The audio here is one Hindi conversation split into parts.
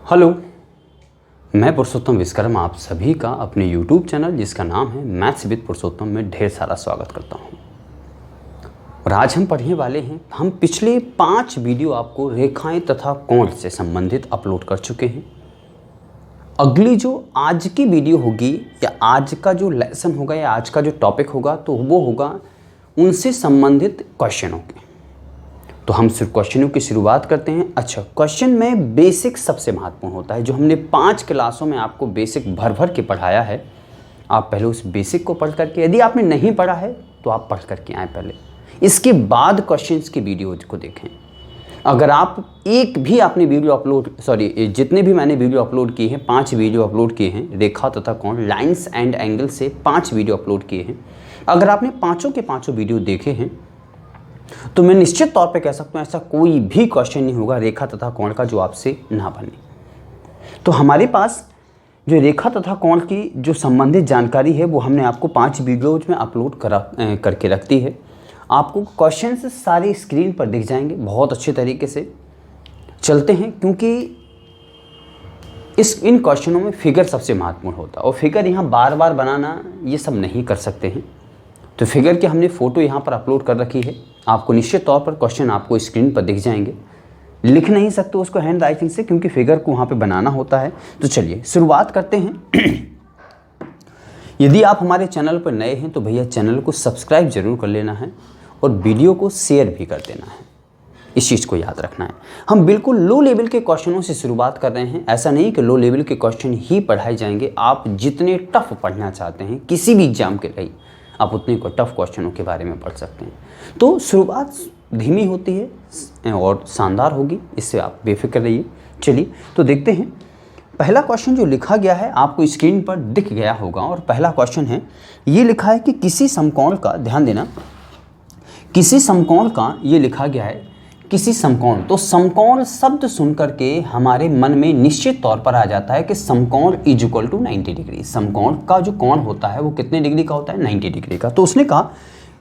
हेलो, मैं पुरुषोत्तम विश्वकर्मा आप सभी का अपने YouTube चैनल जिसका नाम है मैथ्स विद पुरुषोत्तम में ढेर सारा स्वागत करता हूं। और आज हम पढ़ने वाले हैं, हम पिछले 5 वीडियो आपको रेखाएं तथा कोण से संबंधित अपलोड कर चुके हैं। अगली जो आज की वीडियो होगी या आज का जो लेसन होगा या आज का जो टॉपिक होगा तो वो होगा उनसे संबंधित क्वेश्चनों के। तो हम सिर्फ क्वेश्चनों की शुरुआत करते हैं। अच्छा, क्वेश्चन में बेसिक सबसे महत्वपूर्ण होता है। जो हमने 5 क्लासों में आपको बेसिक भर भर के पढ़ाया है, आप पहले उस बेसिक को पढ़ करके, यदि आपने नहीं पढ़ा है तो आप पढ़ करके आए पहले, इसके बाद क्वेश्चंस की वीडियोज को देखें। अगर आप एक भी आपने वीडियो अपलोड जितने भी मैंने वीडियो अपलोड किए हैं, 5 वीडियो अपलोड किए हैं रेखा तथा कोण, लाइन्स एंड एंगल से 5 वीडियो अपलोड किए हैं, अगर आपने पाँचों के पाँचों वीडियो देखे हैं तो मैं निश्चित तौर पे कह सकता हूँ ऐसा कोई भी क्वेश्चन नहीं होगा रेखा तथा कोण का जो आपसे ना बने। तो हमारे पास जो रेखा तथा कोण की जो संबंधित जानकारी है वो हमने आपको 5 वीडियोज में अपलोड करके रख दी है। आपको क्वेश्चंस सारे स्क्रीन पर दिख जाएंगे बहुत अच्छे तरीके से। चलते हैं, क्योंकि इन क्वेश्चनों में फिगर सबसे महत्वपूर्ण होता है और फिगर यहाँ बार बार बनाना ये सब नहीं कर सकते हैं। तो फिगर की हमने फ़ोटो यहाँ पर अपलोड कर रखी है। आपको निश्चित तौर पर क्वेश्चन आपको स्क्रीन पर दिख जाएंगे। लिख नहीं सकते उसको हैंड राइटिंग से, क्योंकि फिगर को वहाँ पे बनाना होता है। तो चलिए शुरुआत करते हैं। यदि आप हमारे चैनल पर नए हैं तो भैया चैनल को सब्सक्राइब जरूर कर लेना है और वीडियो को शेयर भी कर देना है। इस चीज़ को याद रखना है। हम बिल्कुल लो लेवल के क्वेश्चनों से शुरुआत कर रहे हैं। ऐसा नहीं कि लो लेवल के क्वेश्चन ही पढ़ाए जाएंगे। आप जितने टफ पढ़ना चाहते हैं किसी भी एग्जाम के लिए, आप उतने को टफ क्वेश्चनों के बारे में पढ़ सकते हैं। तो शुरुआत धीमी होती है और शानदार होगी, इससे आप बेफिक्र रहिए। चलिए तो देखते हैं। पहला क्वेश्चन जो लिखा गया है आपको स्क्रीन पर दिख गया होगा और पहला क्वेश्चन है, ये लिखा है कि किसी समकोण का, ध्यान देना, किसी समकोण का, ये लिखा गया है किसी समकोण। तो समकोण शब्द सुनकर के हमारे मन में निश्चित तौर पर आ जाता है कि समकोण इज इक्वल टू 90 डिग्री। समकोण का जो कोण होता है वो कितने डिग्री का होता है? 90 डिग्री का। तो उसने कहा,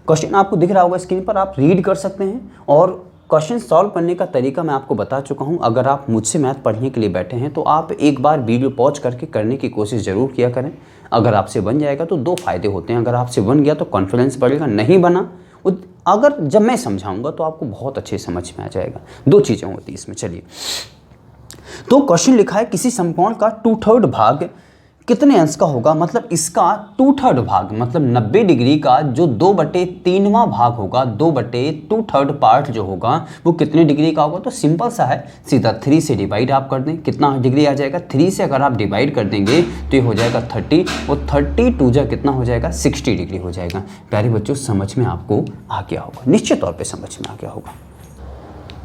क्वेश्चन आपको दिख रहा होगा स्क्रीन पर, आप रीड कर सकते हैं और क्वेश्चन सॉल्व करने का तरीका मैं आपको बता चुका हूं। अगर आप मुझसे मैथ पढ़ने के लिए बैठे हैं तो आप एक बार वीडियो पॉज करके करने की कोशिश ज़रूर किया करें। अगर आपसे बन जाएगा तो 2 फायदे होते हैं। अगर आपसे बन गया तो कॉन्फिडेंस बढ़ेगा, नहीं बना अगर जब मैं समझाऊंगा तो आपको बहुत अच्छे समझ में आ जाएगा। 2 चीज़ें होती हैं इसमें। चलिए, तो क्वेश्चन लिखा है किसी समकोण का 2/3 भाग कितने अंश का होगा? मतलब इसका 2/3 भाग मतलब 90 डिग्री का जो 2/3वां भाग होगा, 2/2 पार्ट जो होगा वो कितने डिग्री का होगा? तो सिंपल सा है, सीधा 3 से डिवाइड आप कर दें, कितना डिग्री आ जाएगा? 3 से अगर आप डिवाइड कर देंगे तो ये हो जाएगा 30 और 32 जा कितना हो जाएगा? 60 डिग्री हो जाएगा। प्यारे बच्चों, समझ में आपको आ गया होगा, निश्चित तौर पर समझ में आ गया होगा।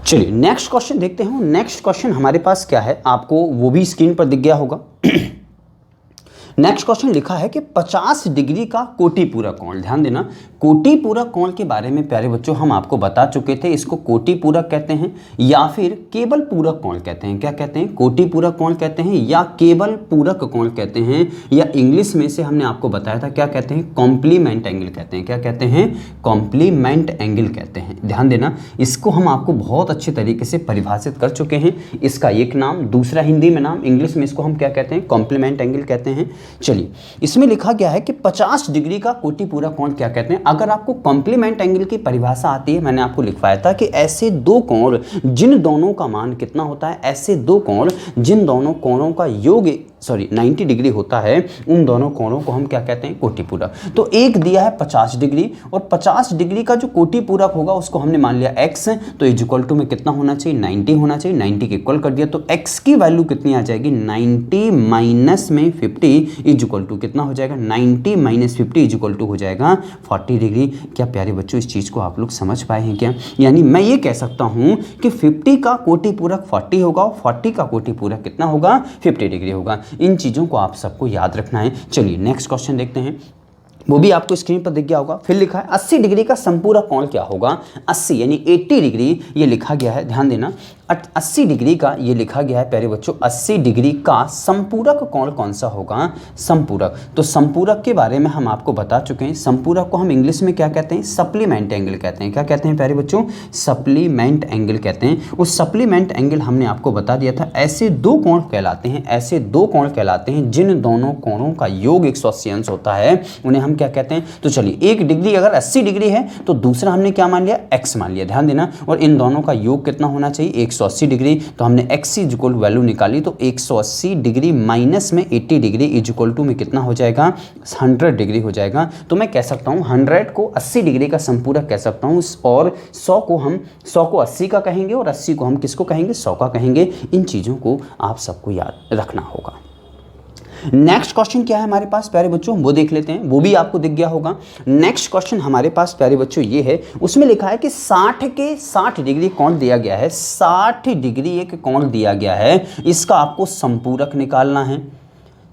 चलिए नेक्स्ट क्वेश्चन देखते हैं। नेक्स्ट क्वेश्चन हमारे पास क्या है, आपको वो भी स्क्रीन पर दिख गया होगा। नेक्स्ट क्वेश्चन लिखा है कि 50 डिग्री का कोटि पूरक कोण। ध्यान देना, कोटि पूरक कोण के बारे में प्यारे बच्चों हम आपको बता चुके थे। इसको कोटि पूरक कहते हैं या फिर केवल पूरक कोण कहते हैं। क्या कहते हैं? कोटि पूरक कोण कहते हैं या केवल पूरक कोण कहते हैं, या इंग्लिश में से हमने आपको बताया था क्या कहते हैं? कॉम्प्लीमेंट एंगल कहते हैं। क्या कहते हैं? कॉम्प्लीमेंट एंगल कहते हैं। ध्यान देना, इसको हम आपको बहुत अच्छे तरीके से परिभाषित कर चुके हैं। इसका एक नाम, दूसरा हिंदी में नाम, इंग्लिश में इसको हम क्या कहते हैं? कॉम्प्लीमेंट एंगल कहते हैं। चलिए, इसमें लिखा गया है कि 50 डिग्री का कोटि पूरक कोण क्या कहते हैं? अगर आपको कॉम्प्लीमेंट एंगल की परिभाषा आती है, मैंने आपको लिखवाया था कि ऐसे 2 कोण जिन दोनों का मान कितना होता है? ऐसे 2 कोण जिन दोनों कोणों का योग 90 डिग्री होता है, उन दोनों कोणों को हम क्या कहते हैं? कोटि पूरक। तो एक दिया है 50 डिग्री और 50 डिग्री का जो कोटि पूरक होगा उसको हमने मान लिया x, तो इज इक्वल टू में कितना होना चाहिए? 90 होना चाहिए। 90 के इक्वल कर दिया तो x की वैल्यू कितनी आ जाएगी? 90 माइनस में 50 इज इक्वल टू कितना हो जाएगा? 90 माइनस 50 इज इक्वल टू हो जाएगा 40 डिग्री। क्या प्यारे बच्चों इस चीज़ को आप लोग समझ पाए हैं क्या? यानी मैं ये कह सकता हूँ कि 50 का कोटि पूरक 40 होगा और 40 का कोटि पूरक कितना होगा? 50 डिग्री होगा। इन चीज़ों को आप सबको याद रखना है। चलिए नेक्स्ट क्वेश्चन देखते हैं, वो भी आपको स्क्रीन पर दिख गया होगा। फिर लिखा है 80 डिग्री का संपूरक कोण क्या होगा? 80 यानी 80 डिग्री ये लिखा गया है। ध्यान देना, 80 डिग्री का ये लिखा गया है प्यारे बच्चों, 80 डिग्री का संपूरक कोण कौन सा होगा? संपूरक। तो संपूरक के बारे में हम आपको बता चुके हैं। संपूरक को हम इंग्लिश में क्या कहते हैं? सप्लीमेंट एंगल कहते हैं। क्या कहते हैं प्यारे बच्चों? सप्लीमेंट एंगल कहते हैं। उस सप्लीमेंट एंगल हमने आपको बता दिया था। ऐसे दो कोण कहलाते हैं, ऐसे दो कोण कहलाते हैं जिन दोनों कोणों का योग 180 अंश होता है, उन्हें हम क्या कहते हैं? तो चलिए, एक डिग्री अगर 80 डिग्री है तो दूसरा हमने क्या मान लिया? x मान लिया। ध्यान देना। और इन दोनों का योग कितना होना चाहिए? 180 डिग्री। तो हमने x इक्वल वैल्यू निकाली, तो 180 डिग्री माइनस में 80 डिग्री इक्वल टू में कितना हो जाएगा? 100 डिग्री हो जाएगा। तो मैं कह सकता हूँ 100 को 80 डिग्री का संपूरक कह सकता हूँ, और 100 को 80 का कहेंगे, और 80 को हम किसको कहेंगे? 100 का कहेंगे। इन चीज़ों को आप सबको याद रखना होगा। नेक्स्ट क्वेश्चन क्या है हमारे पास प्यारे बच्चों, वो देख लेते हैं। वो भी आपको दिख गया होगा। नेक्स्ट क्वेश्चन हमारे पास प्यारे बच्चों ये है, उसमें लिखा है कि 60 डिग्री कोण दिया गया है, 60 डिग्री एक कोण दिया गया है, इसका आपको संपूरक निकालना है,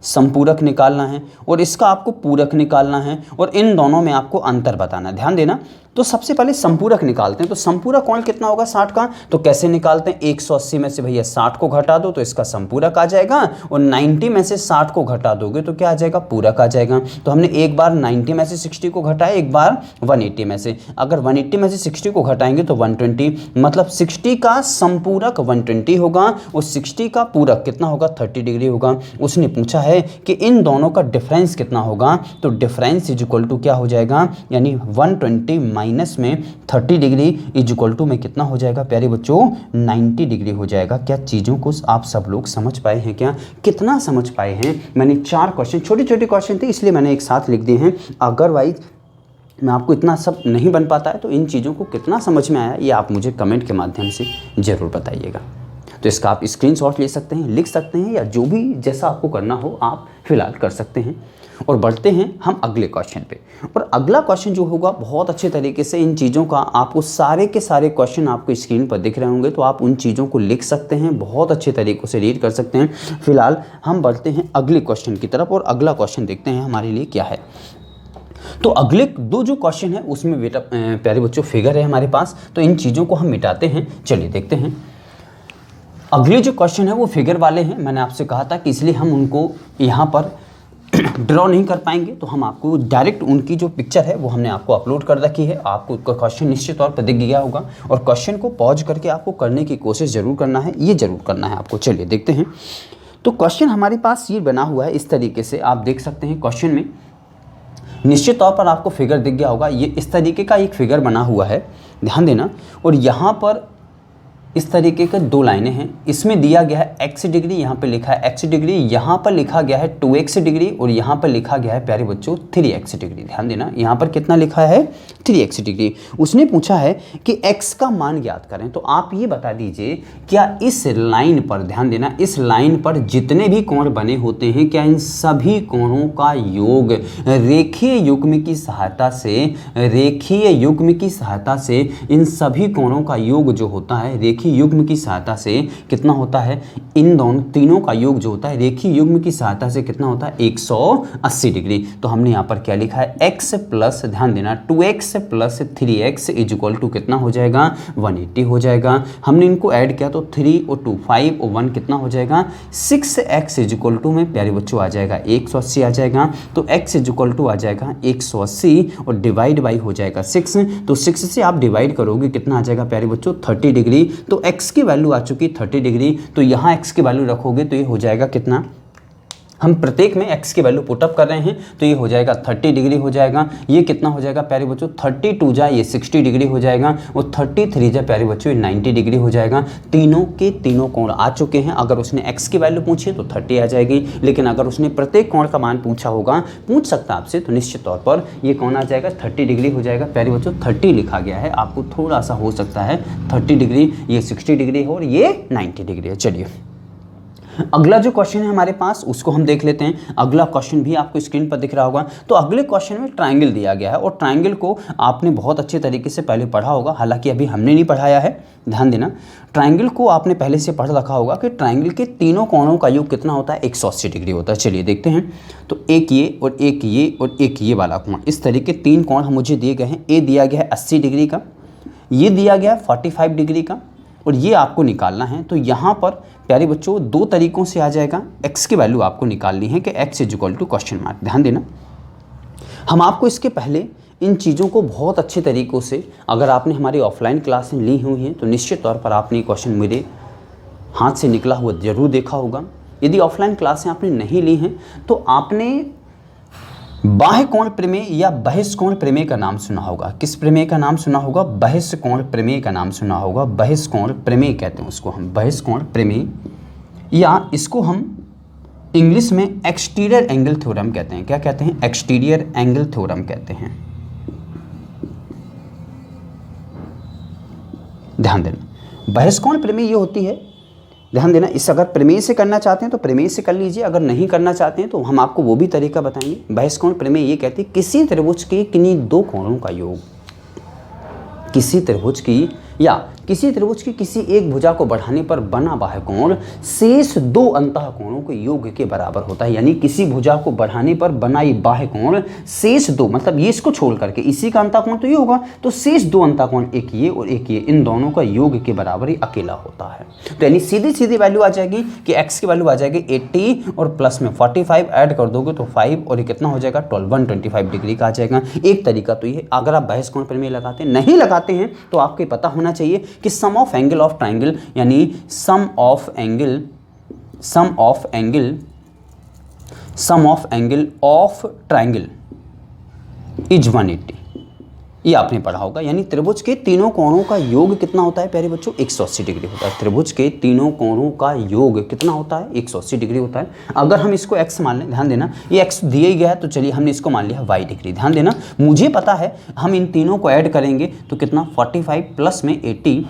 संपूरक निकालना है, और इसका आपको पूरक निकालना है, और इन दोनों में आपको अंतर बताना है। ध्यान देना। तो सबसे पहले संपूरक निकालते हैं। तो संपूरक कोण कितना होगा 60 का? तो कैसे निकालते हैं? 180 में से भैया 60 को घटा दो तो इसका संपूरक आ जाएगा, और 90 में से 60 को घटा दोगे तो क्या आ जाएगा? पूरक आ जाएगा। तो हमने एक बार 90 में से 60 को घटाया, एक बार 180 में से। अगर 180 में से 60 को घटाएंगे तो 120, मतलब 60 का संपूरक 120 होगा, और 60 का पूरक कितना होगा? 30 डिग्री होगा। उसने पूछा है कि इन दोनों का डिफरेंस कितना होगा? तो डिफरेंस इज इक्वल टू क्या हो जाएगा? यानी 120 माइनस में 30 डिग्री इज इक्वल टू में कितना हो जाएगा प्यारे बच्चों? 90 डिग्री हो जाएगा। क्या चीज़ों को आप सब लोग समझ पाए हैं? क्या कितना समझ पाए हैं? मैंने 4 क्वेश्चन, छोटे छोटे क्वेश्चन थे इसलिए मैंने एक साथ लिख दिए हैं। अदरवाइज मैं आपको इतना सब नहीं बन पाता है। तो इन चीज़ों को कितना समझ में आया ये आप मुझे कमेंट के माध्यम से ज़रूर बताइएगा। तो इसका आप स्क्रीनशॉट ले सकते हैं, लिख सकते हैं, या जो भी जैसा आपको करना हो आप फिलहाल कर सकते हैं। और बढ़ते हैं हम अगले क्वेश्चन पे। और अगला क्वेश्चन जो होगा बहुत अच्छे तरीके से इन चीज़ों का आपको सारे के सारे क्वेश्चन आपको स्क्रीन पर दिख रहे होंगे, तो आप उन चीज़ों को लिख सकते हैं, बहुत अच्छे तरीक़ों से रीड कर सकते हैं। फिलहाल हम बढ़ते हैं अगले क्वेश्चन की तरफ, और अगला क्वेश्चन देखते हैं हमारे लिए क्या है। तो अगले दो जो क्वेश्चन है उसमें बेटा प्यारे बच्चों फिगर है हमारे पास, तो इन चीज़ों को हम मिटाते हैं। चलिए देखते हैं। अगले जो क्वेश्चन है वो फिगर वाले हैं। मैंने आपसे कहा था कि इसलिए हम उनको यहाँ पर ड्रॉ नहीं कर पाएंगे, तो हम आपको डायरेक्ट उनकी जो पिक्चर है वो हमने आपको अपलोड कर रखी है। आपको क्वेश्चन निश्चित तौर पर दिख गया होगा, और क्वेश्चन को पॉज करके आपको करने की कोशिश ज़रूर करना है, ये ज़रूर करना है आपको। चलिए देखते हैं। तो क्वेश्चन हमारे पास ये बना हुआ है इस तरीके से, आप देख सकते हैं। क्वेश्चन में निश्चित तौर पर आपको फिगर दिख गया होगा। ये इस तरीके का एक फिगर बना हुआ है, ध्यान देना। और यहाँ पर इस तरीके के 2 लाइनें हैं। इसमें दिया गया है x डिग्री, यहाँ पे लिखा है x डिग्री, यहाँ पर लिखा गया है 2x डिग्री, और यहाँ पर लिखा गया है प्यारे बच्चों 3x डिग्री। ध्यान देना, यहाँ पर कितना लिखा है? 3x degree. उसने पूछा है कि x का मान ज्ञात करें। तो आप ये बता दीजिए, क्या इस लाइन पर, ध्यान देना, इस लाइन पर जितने भी कोण बने होते हैं, क्या इन सभी कोणों का योग रेखीय युग्म की सहायता से, रेखीय युग्म की सहायता से इन सभी कोणों का योग जो होता है रेखीय युग्म की सहायता से कितना होता है? इन दोनों तीनों का योग जो होता है रेखीय युग्म की सहायता से कितना होता है? 180 डिग्री। तो हमने यहाँ पर क्या लिखा है? x प्लस, ध्यान देना, 2x plus 3x is equal to कितना हो जाएगा? 180 हो जाएगा। हमने इनको ऐड किया तो 3 और 2 5 और 1 कितना हो जाएगा? 6x इज इक्वल टू में प्यारे बच्चों आ जाएगा 180 आ जाएगा। तो x इज इक्वल टू आ जाएगा 180, और डिवाइड बाई हो जाएगा 6। तो 6 से आप डिवाइड करोगे कितना आ जाएगा प्यारे बच्चों? 30 डिग्री। तो x की वैल्यू आ चुकी 30 डिग्री, तो यहाँ x की वैल्यू रखोगे तो ये हो जाएगा कितना? हम प्रत्येक में x की वैल्यू पुटअप कर रहे हैं, तो ये हो जाएगा 30 डिग्री हो जाएगा। ये कितना हो जाएगा प्यारे बच्चों? 32 जा ये 60 डिग्री हो जाएगा, और 33 जा प्यारे बच्चों ये 90 डिग्री हो जाएगा। तीनों के तीनों कोण आ चुके हैं। अगर उसने x की वैल्यू पूछी तो 30 आ जाएगी, लेकिन अगर उसने प्रत्येक कोण का मान पूछा होगा, पूछ सकता है आपसे, तो निश्चित तौर पर ये कौन आ जाएगा? 30 डिग्री हो जाएगा। प्यारे बच्चों 30 लिखा गया है, आपको थोड़ा सा हो सकता है 30 डिग्री, ये 60 डिग्री है और ये 90 डिग्री है। चलिए अगला जो क्वेश्चन है हमारे पास उसको हम देख लेते हैं। अगला क्वेश्चन भी आपको स्क्रीन पर दिख रहा होगा। तो अगले क्वेश्चन में ट्रायंगल दिया गया है, और ट्रायंगल को आपने बहुत अच्छे तरीके से पहले पढ़ा होगा, हालांकि अभी हमने नहीं पढ़ाया है। ध्यान देना, ट्रायंगल को आपने पहले से पढ़ रखा होगा कि ट्रायंगल के तीनों कोणों का योग कितना होता है? 180 डिग्री होता है। चलिए देखते हैं। तो एक ये और एक ये और एक ये वाला कोण, इस तरीके 3 कोण मुझे दिए गए हैं। ए दिया गया है 80 डिग्री का, ये दिया गया है 45 डिग्री का, और ये आपको निकालना है। तो यहाँ पर प्यारे बच्चों दो तरीक़ों से आ जाएगा। x की वैल्यू आपको निकालनी है कि x equal to question mark. ध्यान देना, हम आपको इसके पहले इन चीज़ों को बहुत अच्छे तरीक़ों से, अगर आपने हमारी ऑफलाइन क्लासें ली हुई हैं तो निश्चित तौर पर आपने क्वेश्चन मेरे हाथ से निकला हुआ ज़रूर देखा होगा। यदि ऑफलाइन क्लासें आपने नहीं ली हैं तो आपने बाह्य कोण प्रमेय या बहिष्कोण प्रमेय का नाम सुना होगा। किस प्रमेय का नाम सुना होगा? बहिष्कोण प्रमेय का नाम सुना होगा। बहिष्कोण प्रमेय कहते हैं उसको हम, बहिष्कोण प्रमेय, या इसको हम इंग्लिश में एक्सटीरियर एंगल थ्योरम कहते हैं। क्या कहते हैं? एक्सटीरियर एंगल थ्योरम कहते हैं। ध्यान देना, बहिष्कोण प्रमेय ये होती है, ध्यान देना, इस अगर प्रमेय से करना चाहते हैं तो प्रमेय से कर लीजिए, अगर नहीं करना चाहते हैं तो हम आपको वो भी तरीका बताएंगे। बहिष्कोण प्रमेय ये कहती है किसी त्रिभुज के किन्हीं दो कोणों का योग, किसी त्रिभुज की या किसी त्रिभुज की किसी एक भुजा को बढ़ाने पर बना बाह्य कोण शेष दो अंतः कोणों के योग के बराबर होता है। यानी किसी भुजा को बढ़ाने पर बनाई बाह्य कोण शेष दो, मतलब ये इसको छोड़ करके, इसी का अंतः कोण तो ये होगा, तो शेष दो अंतः कोण, एक ये और एक ये, इन दोनों का योग के बराबर ही अकेला होता है। तो यानी सीधी सीधी वैल्यू आ जाएगी कि x की वैल्यू आ जाएगी 80 और प्लस में 45 ऐड कर दोगे तो 5 और ये कितना हो जाएगा 12, 125 डिग्री का आ जाएगा। एक तरीका तो ये, अगर आप बहिष्कोण प्रमेय लगाते हैं, नहीं लगाते हैं तो आपको पता होना चाहिए कि sum of angle of triangle, यानी sum of angle of triangle is 180। ये आपने पढ़ा होगा। यानी त्रिभुज के तीनों कोणों का योग कितना होता है प्यारे बच्चों? 180 डिग्री होता है। त्रिभुज के तीनों कोणों का योग कितना होता है? 180 डिग्री होता है। अगर हम इसको x मान लें, ध्यान देना, ये x दिया ही गया है तो चलिए हमने इसको मान लिया y डिग्री। ध्यान देना, मुझे पता है हम इन तीनों को ऐड करेंगे तो कितना 45 प्लस में 80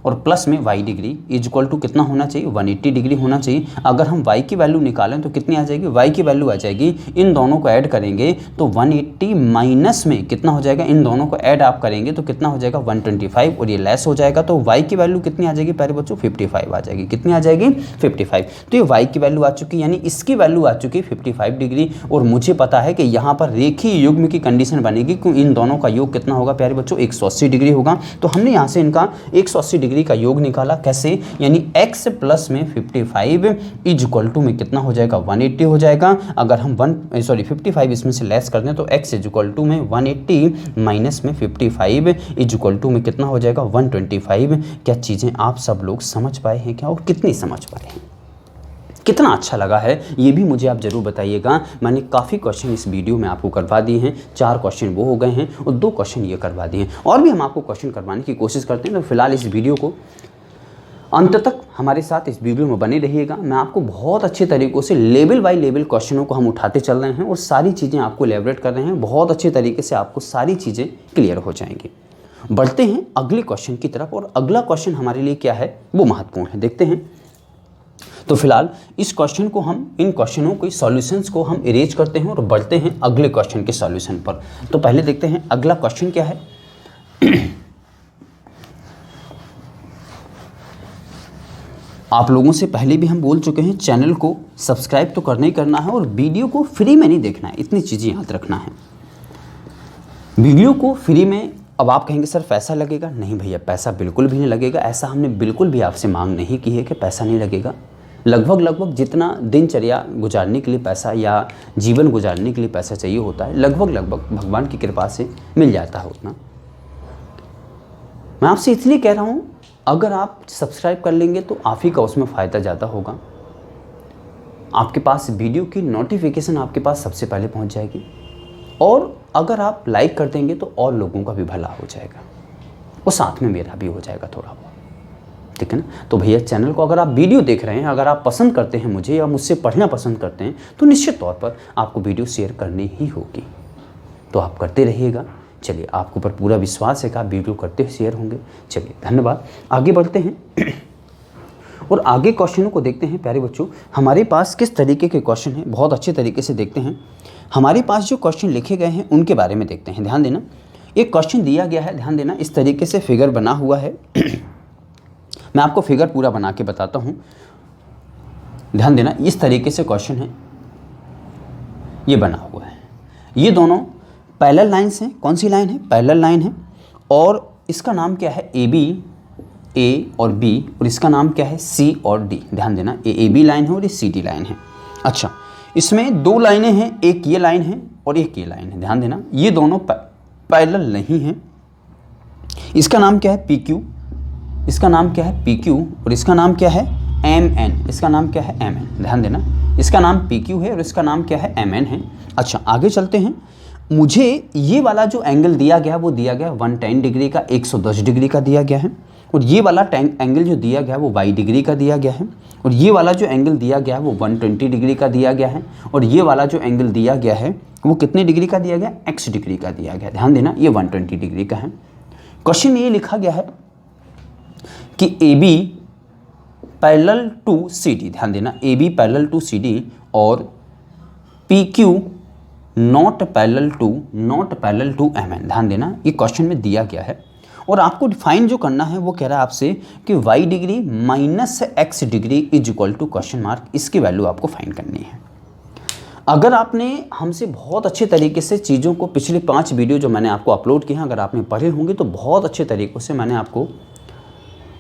और प्लस में y degree is equal to कितना होना चाहिए? 180 डिग्री होना चाहिए। अगर हम y की वैल्यू निकालें तो कितनी आ जाएगी? y की वैल्यू आ जाएगी, इन दोनों को ऐड करेंगे तो 180 माइनस में कितना हो जाएगा? इन दोनों को ऐड आप करेंगे तो कितना हो जाएगा? 125 और ये लेस हो जाएगा तो y की वैल्यू कितनी आ जाएगी प्यारे बच्चों? 55 आ जाएगी। कितनी आ जाएगी? 55। तो ये y की वैल्यू आ चुकी, यानी इसकी वैल्यू आ चुकी 55 डिग्री। और मुझे पता है कि यहाँ पर रेखीय युग्म की कंडीशन बनेगी क्यों? इन दोनों का योग कितना होगा प्यारे बच्चों? 180 डिग्री होगा। तो हमने यहाँ से इनका 180 डिग्री का योग निकाला। कैसे? यानी x प्लस में 55 इज इक्वल टू में कितना हो जाएगा? 180 हो जाएगा। अगर हम 55 इसमें से लेस कर दें तो x इज इक्वल टू में 180 माइनस में 55 इज इक्वल टू में कितना हो जाएगा? 125। क्या चीज़ें आप सब लोग समझ पाए हैं क्या? और कितनी समझ पाए हैं? कितना अच्छा लगा है ये भी मुझे आप ज़रूर बताइएगा। मैंने काफ़ी क्वेश्चन इस वीडियो में आपको करवा दिए हैं, 4 क्वेश्चन वो हो गए हैं और 2 क्वेश्चन ये करवा दिए हैं, और भी हम आपको क्वेश्चन करवाने की कोशिश करते हैं। तो फिलहाल इस वीडियो को अंत तक हमारे साथ इस वीडियो में बने रहिएगा। मैं आपको बहुत अच्छे तरीक़ों से लेवल बाय लेवल क्वेश्चनों को हम उठाते चल रहे हैं और सारी चीज़ें आपको एलैबोरेट कर रहे हैं। बहुत अच्छे तरीके से आपको सारी चीज़ें क्लियर हो जाएंगी। बढ़ते हैं अगले क्वेश्चन की तरफ, और अगला क्वेश्चन हमारे लिए क्या है वो महत्वपूर्ण है, देखते हैं। तो फिलहाल इस क्वेश्चन को हम, इन क्वेश्चनों के सॉल्यूशंस को हम इरेज करते हैं और बढ़ते हैं अगले क्वेश्चन के सॉल्यूशन पर। तो पहले देखते हैं अगला क्वेश्चन क्या है। आप लोगों से पहले भी हम बोल चुके हैं, चैनल को सब्सक्राइब तो करना ही करना है और वीडियो को फ्री में नहीं देखना है, इतनी चीज़ें याद रखना है। वीडियो को फ्री में, अब आप कहेंगे सर पैसा लगेगा? नहीं भैया, पैसा बिल्कुल भी नहीं लगेगा। ऐसा हमने बिल्कुल भी आपसे मांग नहीं की है कि पैसा नहीं लगेगा। लगभग जितना दिनचर्या गुजारने के लिए पैसा या जीवन गुजारने के लिए पैसा चाहिए होता है, लगभग भगवान की कृपा से मिल जाता है उतना। मैं आपसे इसलिए कह रहा हूँ, अगर आप सब्सक्राइब कर लेंगे तो आप ही का उसमें फ़ायदा ज़्यादा होगा। आपके पास वीडियो की नोटिफिकेशन आपके पास सबसे पहले पहुँच जाएगी, और अगर आप लाइक कर देंगे तो और लोगों का भी भला हो जाएगा और साथ में मेरा भी हो जाएगा थोड़ा बहुत, ठीक है ना। तो भैया चैनल को अगर आप वीडियो देख रहे हैं, अगर आप पसंद करते हैं मुझे या मुझसे पढ़ना पसंद करते हैं, तो निश्चित तौर पर आपको वीडियो शेयर करनी ही होगी। तो आप करते रहिएगा। चलिए, आपके ऊपर पूरा विश्वास है कि आप वीडियो करते हुए शेयर होंगे। चलिए धन्यवाद, आगे बढ़ते हैं और आगे क्वेश्चनों को देखते हैं। प्यारे बच्चों, हमारे पास किस तरीके के क्वेश्चन हैं, बहुत अच्छे तरीके से देखते हैं। हमारे पास जो क्वेश्चन लिखे गए हैं उनके बारे में देखते हैं। ध्यान देना, एक क्वेश्चन दिया गया है, ध्यान देना, इस तरीके से फिगर बना हुआ है। मैं आपको फिगर पूरा बना के बताता हूँ। ध्यान देना, इस तरीके से क्वेश्चन है, ये बना हुआ है। ये दोनों पैरेलल लाइन्स हैं। कौन सी लाइन है? पैरेलल लाइन है। और इसका नाम क्या है? AB ए और बी और इसका नाम क्या है सी और डी। ध्यान देना ए बी लाइन है और ये सी डी लाइन है। अच्छा, इसमें दो लाइनें हैं, एक ये लाइन है और एक ये लाइन है। ध्यान देना ये दोनों पैरेलल नहीं हैं। इसका नाम क्या है पी क्यू, इसका नाम क्या है पी क्यू और इसका नाम क्या है एम एन, इसका नाम क्या है एम एन। ध्यान देना इसका नाम पी क्यू है और इसका नाम क्या है एम एन है। अच्छा, आगे चलते हैं। मुझे ये वाला जो एंगल दिया गया वो दिया गया 110 डिग्री का, 110 डिग्री का दिया गया है और ये वाला एंगल जो दिया गया वो y डिग्री का दिया गया है और ये वाला जो एंगल दिया गया है वो 120 डिग्री का दिया गया है और ये वाला जो एंगल दिया गया है वो कितने डिग्री का दिया गया, x डिग्री का दिया गया। ध्यान देना ये 120 डिग्री का है। क्वेश्चन ये लिखा गया है कि AB पैरेलल टू CD। ध्यान देना AB पैरेलल टू CD और PQ not parallel to MN। ध्यान देना ये क्वेश्चन में दिया गया है और आपको डिफाइन जो करना है वो कह रहा है आपसे कि y degree minus x degree is equal to question mark, इसकी वैल्यू आपको फाइंड करनी है। अगर आपने हमसे बहुत अच्छे तरीके से चीज़ों को पिछले 5 वीडियो जो मैंने आपको अपलोड किए हैं अगर आपने पढ़े होंगे तो बहुत अच्छे तरीक़ों से मैंने आपको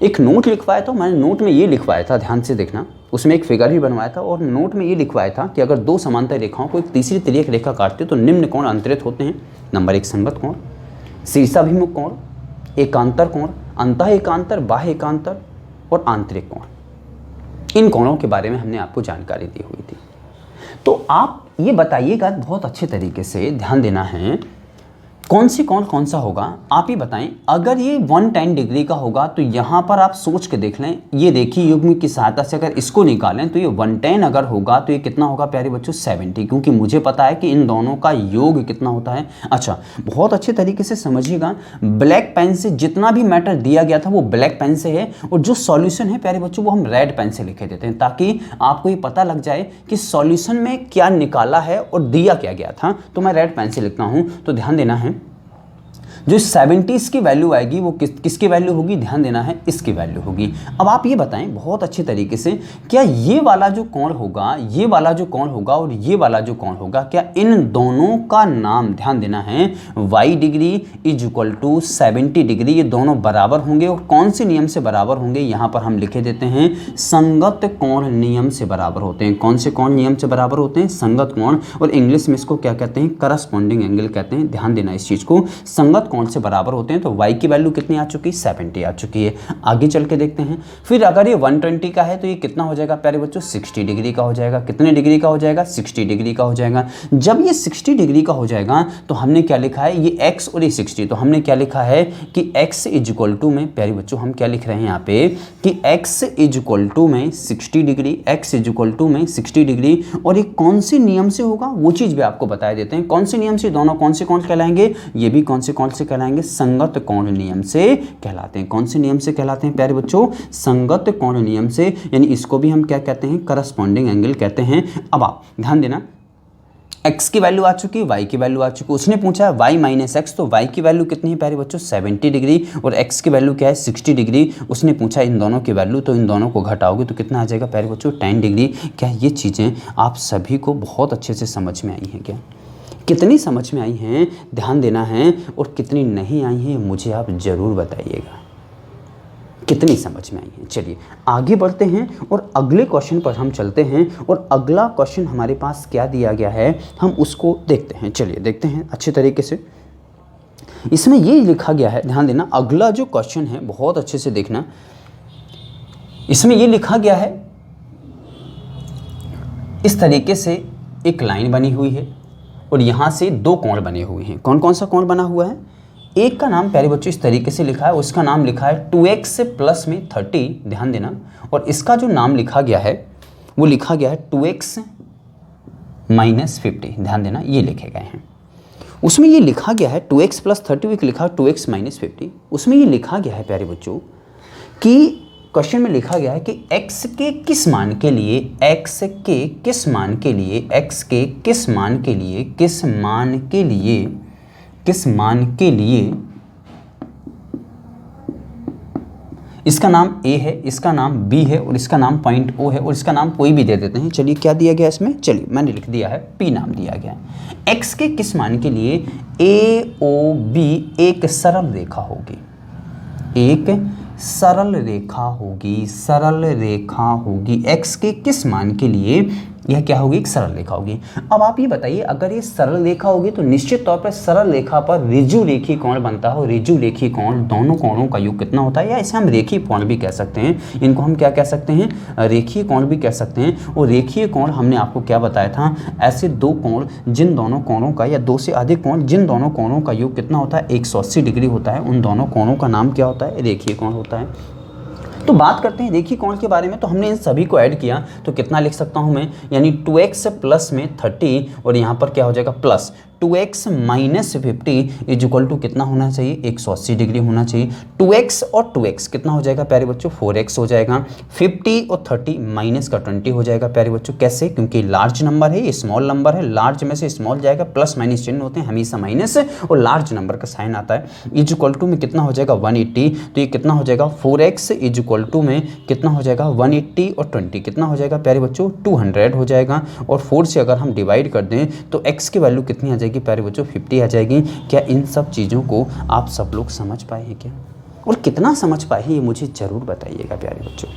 एक नोट लिखवाया था। मैंने नोट में ये लिखवाया था, ध्यान से देखना, उसमें एक फिगर भी बनवाया था और नोट में ये लिखवाया था कि अगर दो समांतर रेखाओं को एक तीसरी तिर्यक रेखा काटते तो निम्न कोण अंतरित होते हैं। नंबर 1 संगत कोण, शीर्षाभिमुख कोण, एकांतर कोण, अंतः एकांतर, बाह्य एकांतर और आंतरिक कोण। इन कोणों के बारे में हमने आपको जानकारी दी हुई थी। तो आप ये बताइएगा बहुत अच्छे तरीके से, ध्यान देना है कौन सी कौन सा होगा आप ही बताएं। अगर ये 110 डिग्री का होगा तो यहाँ पर आप सोच के देख लें, ये देखिए युग्म की सहायता से अगर इसको निकालें तो ये 110 अगर होगा तो ये कितना होगा प्यारे बच्चों 70, क्योंकि मुझे पता है कि इन दोनों का योग कितना होता है। अच्छा, बहुत अच्छे तरीके से समझिएगा, ब्लैक पेन से जितना भी मैटर दिया गया था वो ब्लैक पेन से है और जो सॉल्यूशन है प्यारे बच्चों वो हम रेड पेन से लिखे देते हैं ताकि आपको ये पता लग जाए कि सॉल्यूशन में क्या निकाला है और दिया क्या गया था। तो मैं रेड पेन से लिखता हूँ। तो ध्यान देना है जो 70 की वैल्यू आएगी वो किसकी वैल्यू होगी, ध्यान देना है इसकी वैल्यू होगी। अब आप ये बताएं बहुत अच्छे तरीके से, क्या ये वाला जो कोण होगा, ये वाला जो कोण होगा और ये वाला जो कोण होगा, क्या इन दोनों का नाम, ध्यान देना है, y degree is equal to 70 degree, ये दोनों बराबर होंगे और कौन से नियम से बराबर होंगे, यहाँ पर हम लिखे देते हैं संगत कोण नियम से बराबर होते हैं। कौन से कोण नियम से बराबर होते हैं, संगत कोण, और इंग्लिश में इसको क्या कहते हैं, करस्पॉन्डिंग एंगल कहते हैं। ध्यान देना इस चीज़ को, संगत कोण से बराबर होते हैं। तो y की वैल्यू कितनी आ चुकी है, 70 आ चुकी है। आगे चल के देखते हैं, फिर अगर ये 120 का है तो ये कितना हो जाएगा प्यारे बच्चों, 60 डिग्री का हो जाएगा। कितने डिग्री का हो जाएगा, 60 डिग्री का हो जाएगा। जब ये 60 डिग्री का हो जाएगा तो हमने क्या लिखा है, ये x और ये 60, तो हमने क्या लिखा है कि x इज इक्वल टू में, प्यारे बच्चों हम क्या लिख रहे हैं यहाँ पे कि x इज इक्वल टू में 60 degree, x is equal to में 60 डिग्री। और ये कौन से नियम से होगा वो चीज़ भी आपको बता देते हैं। कौन से नियम से, दोनों कौन से कोण कहलाएंगे, ये भी कौन से कहलाएंगे, संगत कोण नियम से कहलाते हैं। कौन से नियम से कहलाते हैं प्यारे बच्चों, संगत कोण नियम से, यानी इसको भी हम क्या कहते हैं, करस्पॉन्डिंग एंगल कहते हैं। अब आप ध्यान देना, x की वैल्यू आ चुकी है, y की वैल्यू आ चुकी है। उसने पूछा है y माइनस एक्स, तो y की वैल्यू कितनी है प्यारे बच्चों, 70 डिग्री, और x की वैल्यू क्या है, 60 डिग्री। उसने पूछा इन दोनों की वैल्यू, तो इन दोनों को घटाओगे तो कितना आ जाएगा प्यारे बच्चों, 10 डिग्री। क्या ये चीज़ें आप सभी को बहुत अच्छे से समझ में आई हैं क्या? कितनी समझ में आई हैं, ध्यान देना है, और कितनी नहीं आई हैं मुझे आप ज़रूर बताइएगा, कितनी समझ में आई है। चलिए आगे बढ़ते हैं और अगले क्वेश्चन पर हम चलते हैं, और अगला क्वेश्चन हमारे पास क्या दिया गया है हम उसको देखते हैं। चलिए देखते हैं अच्छे तरीके से। इसमें ये लिखा गया है, ध्यान देना, अगला जो क्वेश्चन है बहुत अच्छे से देखना। इसमें ये लिखा गया है, इस तरीके से एक लाइन बनी हुई है और यहाँ से दो कोण बने हुए हैं। कौन कौन सा कोण बना हुआ है, एक का नाम प्यारे बच्चों इस तरीके से लिखा है, उसका नाम लिखा है 2x प्लस में 30, ध्यान देना, और इसका जो नाम लिखा गया है वो लिखा गया है 2x माइनस 50, ध्यान देना ये लिखे गए हैं। उसमें ये लिखा गया है 2x प्लस 30, एक लिखा 2x माइनस 50। उसमें ये लिखा गया है प्यारे बच्चों कि क्वेश्चन में लिखा गया है कि x के किस मान के लिए, x के किस मान के लिए, x के किस मान के लिए, किस मान के लिए, किस मान के लिए, इसका नाम a है, इसका नाम b है और इसका नाम पॉइंट o है, और इसका नाम कोई भी दे देते हैं। चलिए क्या दिया गया इसमें, चलिए मैंने लिख दिया है p नाम दिया गया है। x के किस मान के लिए AOB एक सरल रेखा होगी, एक सरल रेखा होगी, सरल रेखा होगी x के किस मान के लिए यह क्या होगी, एक सरल रेखा होगी। अब आप ये बताइए, अगर ये सरल रेखा होगी तो निश्चित तौर पर सरल रेखा पर ऋजु रेखी कोण बनता हो। ऋजु रेखी कोण, दोनों कोणों का योग कितना होता है, या इसे हम रेखीय कोण भी कह सकते हैं। इनको हम क्या कह सकते हैं, रेखीय कोण भी कह सकते हैं। और रेखीय कोण हमने आपको क्या बताया था, ऐसे दो कोण जिन दोनों कोणों का, या दो से अधिक कोण जिन दोनों कोणों का योग कितना होता है, 180 डिग्री होता है, उन दोनों कोणों का नाम क्या होता है, रेखीय कोण होता है। तो बात करते हैं रेखीय कोण के बारे में। तो हमने इन सभी को ऐड किया तो कितना लिख सकता हूं मैं, यानी 2x प्लस में 30 और यहाँ पर क्या हो जाएगा plus 2x minus 50 is equal to कितना होना चाहिए, 180 डिग्री होना चाहिए। 2x और 2x कितना हो जाएगा प्यारे बच्चों, 4x हो जाएगा। 50 और 30 माइनस का 20 हो जाएगा प्यारे बच्चों। कैसे, क्योंकि लार्ज नंबर है, ये स्मॉल नंबर है, लार्ज में से स्मॉल जाएगा, प्लस माइनस चिन्ह होते हैं हमेशा माइनस, और लार्ज नंबर का साइन आता है। इज इक्वल टू में कितना हो जाएगा 180, तो ये कितना हो जाएगा 4x इज इक्वल टू में कितना हो जाएगा 180 और 20 कितना हो जाएगा प्यारे बच्चों, 200 हो जाएगा। और 4 से अगर हम डिवाइड कर दें तो x की वैल्यू कितनी आ जाएगी प्यारे बच्चों, 50 आ जाएगी। क्या इन सब चीज़ों को आप सब लोग समझ पाए हैं क्या, और कितना समझ पाए हैं ये मुझे ज़रूर बताइएगा प्यारे बच्चों।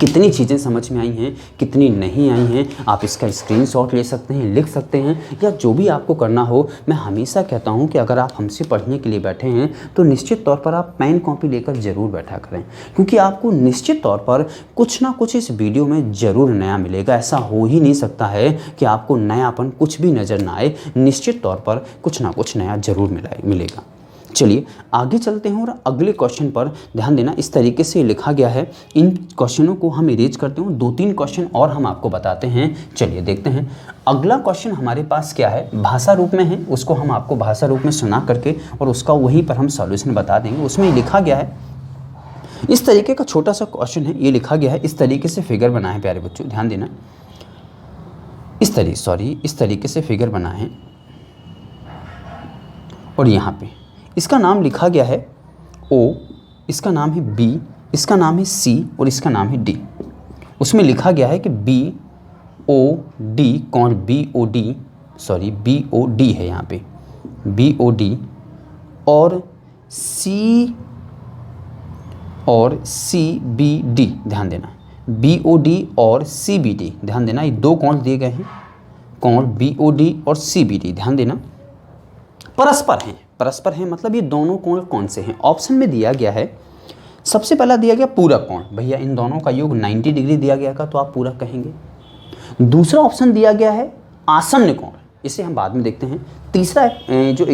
कितनी चीज़ें समझ में आई हैं, कितनी नहीं आई हैं, आप इसका स्क्रीनशॉट ले सकते हैं, लिख सकते हैं, या जो भी आपको करना हो। मैं हमेशा कहता हूं कि अगर आप हमसे पढ़ने के लिए बैठे हैं तो निश्चित तौर पर आप पेन कॉपी लेकर ज़रूर बैठा करें, क्योंकि आपको निश्चित तौर पर कुछ ना कुछ इस वीडियो में ज़रूर नया मिलेगा। ऐसा हो ही नहीं सकता है कि आपको नयापन कुछ भी नज़र ना आए, निश्चित तौर पर कुछ ना कुछ नया ज़रूर मिलेगा। चलिए आगे चलते हैं और अगले क्वेश्चन पर ध्यान देना। इस तरीके से लिखा गया है, इन क्वेश्चनों को हम इरेज करते हैं, 2-3 क्वेश्चन और हम आपको बताते हैं। चलिए देखते हैं अगला क्वेश्चन हमारे पास क्या है, भाषा रूप में है, उसको हम आपको भाषा रूप में सुना करके और उसका वहीं पर हम सॉल्यूशन बता देंगे। उसमें लिखा गया है, इस तरीके का छोटा सा क्वेश्चन है, ये लिखा गया है, इस तरीके से फिगर बना है प्यारे बच्चों, ध्यान देना। इस तरीके से फिगर बना है और यहाँ पे इसका नाम लिखा गया है O, इसका नाम है B, इसका नाम है C और इसका नाम है D। उसमें लिखा गया है कि BOD कौन, BOD है यहाँ पे, BOD और CBD, ध्यान देना, BOD और CBD, ध्यान देना, ये दो कोण दिए गए हैं, कोण BOD और CBD, ध्यान देना, परस्पर हैं, मतलब ये दोनों कोण कौन से हैं। ऑप्शन में दिया गया है, सबसे पहला दिया गया पूरक कोण, भैया इन दोनों का योग 90 डिग्री दिया गया का तो आप पूरक कहेंगे। दूसरा ऑप्शन दिया गया है आसन्न कोण, इसे हम बाद में देखते हैं। तीसरा जो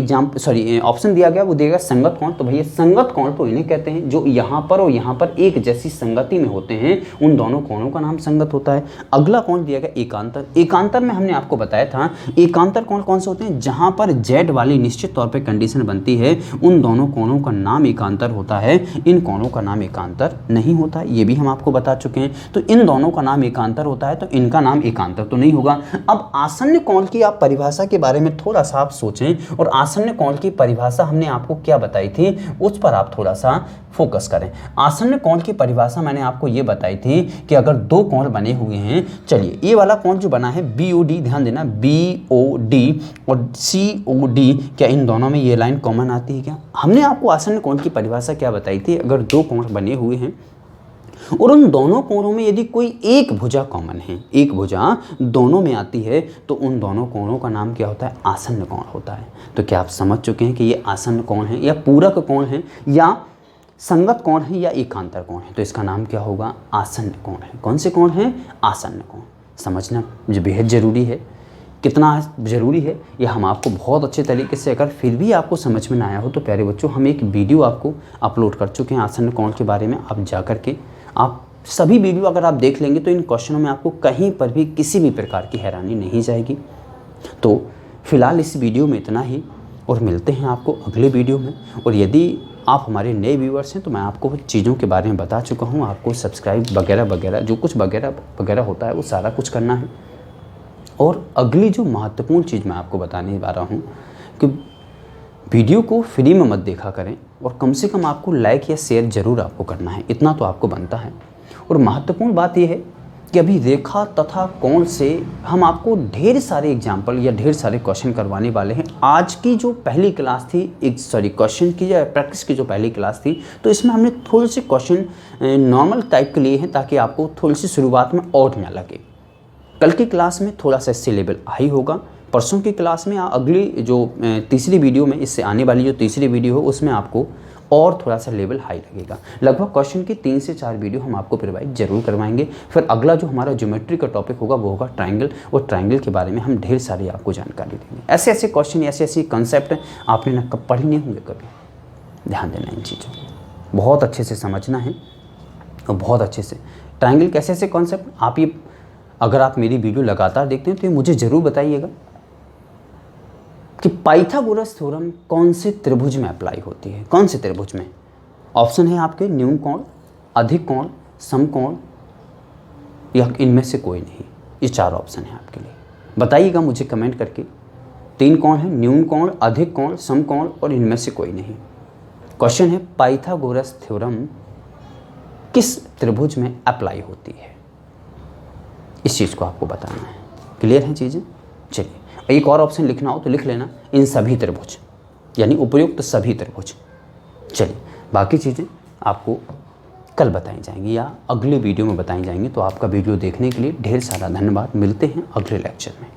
ऑप्शन दिया गया वो दिया गया संगत कोण, तो भैया संगत कोण तो इन्हें कहते हैं जो यहाँ पर और यहाँ पर एक जैसी संगति में होते हैं, उन दोनों कोणों का नाम संगत होता है। अगला कोण दिया गया एकांतर। एकांतर में हमने आपको बताया था एकांतर कोण कौन से होते हैं, जहाँ पर जेड वाली निश्चित तौर पर कंडीशन बनती है, उन दोनों कोणों का नाम एकांतर होता है, इन कोणों का नाम एकांतर नहीं होता, ये भी हम आपको बता चुके हैं। तो इन दोनों का नाम एकांतर होता है तो इनका नाम एकांतर तो नहीं होगा। अब आसन्न कोण की आप परिभाषा के बारे में थोड़ा सा आप सोचें, और आसन्न कोण की परिभाषा हमने आपको क्या बताई थी उस पर आप थोड़ा सा फोकस करें। आसन्न कोण की परिभाषा मैंने आपको ये बताई थी कि अगर दो कोण बने हुए हैं, चलिए ये वाला कोण जो बना है BOD, ध्यान देना, BOD और COD, क्या इन दोनों में ये लाइन कॉमन आती है क्या। हमने आपको आसन्न कोण की परिभाषा क्या बताई थी, अगर दो कोण बने हुए हैं और उन दोनों कोणों में यदि कोई एक भुजा कॉमन है, एक भुजा दोनों में आती है, तो उन दोनों कोणों का नाम क्या होता है, आसन्न कोण होता है। तो क्या आप समझ चुके हैं कि ये आसन्न कोण है या पूरक कोण है या संगत कोण है या एकांतर कोण है, तो इसका नाम क्या होगा, आसन्न कोण है। कौन से कोण है, आसन्न कोण। समझना जो बेहद ज़रूरी है, कितना ज़रूरी है ये हम आपको बहुत अच्छे तरीके से, अगर फिर भी आपको समझ में ना आया हो तो प्यारे बच्चों हम एक वीडियो आपको अपलोड कर चुके हैं आसन्न कोण के बारे में। आप जा कर के आप सभी वीडियो अगर आप देख लेंगे तो इन क्वेश्चनों में आपको कहीं पर भी किसी भी प्रकार की हैरानी नहीं जाएगी। तो फिलहाल इस वीडियो में इतना ही, और मिलते हैं आपको अगले वीडियो में। और यदि आप हमारे नए व्यूअर्स हैं तो मैं आपको चीज़ों के बारे में बता चुका हूँ, आपको सब्सक्राइब वगैरह वगैरह जो कुछ वगैरह होता है वो सारा कुछ करना है। और अगली जो महत्वपूर्ण चीज़ मैं आपको बताने जा रहा हूँ कि वीडियो को फ्री में मत देखा करें, और कम से कम आपको लाइक या शेयर ज़रूर आपको करना है, इतना तो आपको बनता है। और महत्वपूर्ण बात यह है कि अभी रेखा तथा कोण से हम आपको ढेर सारे एग्जाम्पल या ढेर सारे क्वेश्चन करवाने वाले हैं। आज की जो पहली क्लास थी, क्वेश्चन की या प्रैक्टिस की जो पहली क्लास थी, तो इसमें हमने थोड़े से क्वेश्चन नॉर्मल टाइप के लिए हैं ताकि आपको थोड़ी सी शुरुआत में और ना लगे। कल की क्लास में थोड़ा सा इससे लेवल हाई होगा, परसों की क्लास में या अगली जो तीसरी वीडियो में, इससे आने वाली जो तीसरी वीडियो हो उसमें आपको और थोड़ा सा लेवल हाई लगेगा। लगभग क्वेश्चन की 3 से 4 वीडियो हम आपको प्रोवाइड जरूर करवाएंगे। फिर अगला जो हमारा ज्योमेट्री का टॉपिक होगा वो होगा ट्रायंगल, और ट्रायंगल के बारे में हम ढेर सारी आपको जानकारी देंगे। ऐसे ऐसे क्वेश्चन, ऐसे ऐसे कंसेप्ट आपने ना कब पढ़े नहीं होंगे, कभी ध्यान देना इन चीज़ों को, बहुत अच्छे से समझना है और बहुत अच्छे से। ट्रायंगल कैसे ऐसे कॉन्सेप्ट आप ये, अगर आप मेरी वीडियो लगातार देखते हैं तो ये मुझे ज़रूर बताइएगा कि पाइथागोरस थ्योरम कौन से त्रिभुज में अप्लाई होती है, कौन से त्रिभुज में। ऑप्शन है आपके न्यून कोण, अधिक कोण, समकोण, या इनमें से कोई नहीं। ये 4 ऑप्शन है आपके लिए। बताइएगा मुझे कमेंट करके। 3 कोण है, न्यून कोण, अधिक कोण, समकोण और इनमें से कोई नहीं। क्वेश्चन है पाइथागोरस थ्योरम किस त्रिभुज में अप्लाई होती है, इस चीज़ को आपको बताना है। क्लियर है चीज़ें? चलिए, एक और ऑप्शन लिखना हो तो लिख लेना, इन सभी त्रिभुज, यानी उपयुक्त सभी त्रिभुज। चलिए, बाकी चीज़ें आपको कल बताई जाएंगी या अगले वीडियो में बताई जाएंगी। तो आपका वीडियो देखने के लिए ढेर सारा धन्यवाद। मिलते हैं अगले लेक्चर में।